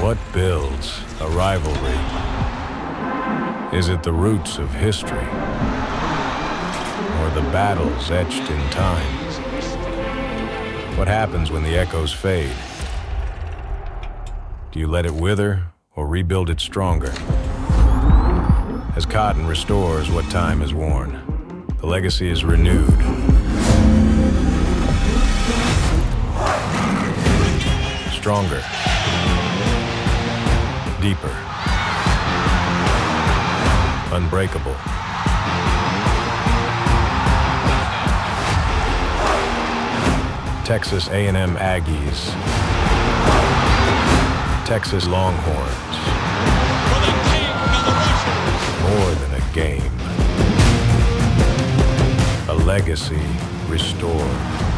What builds a rivalry? Is it the roots of history, or the battles etched in time? What happens when the echoes fade? Do you let it wither or rebuild it stronger? As cotton restores what time has worn, the legacy is renewed. Stronger. Deeper. Unbreakable. Texas A&M Aggies. Texas Longhorns. More than a game. A legacy restored.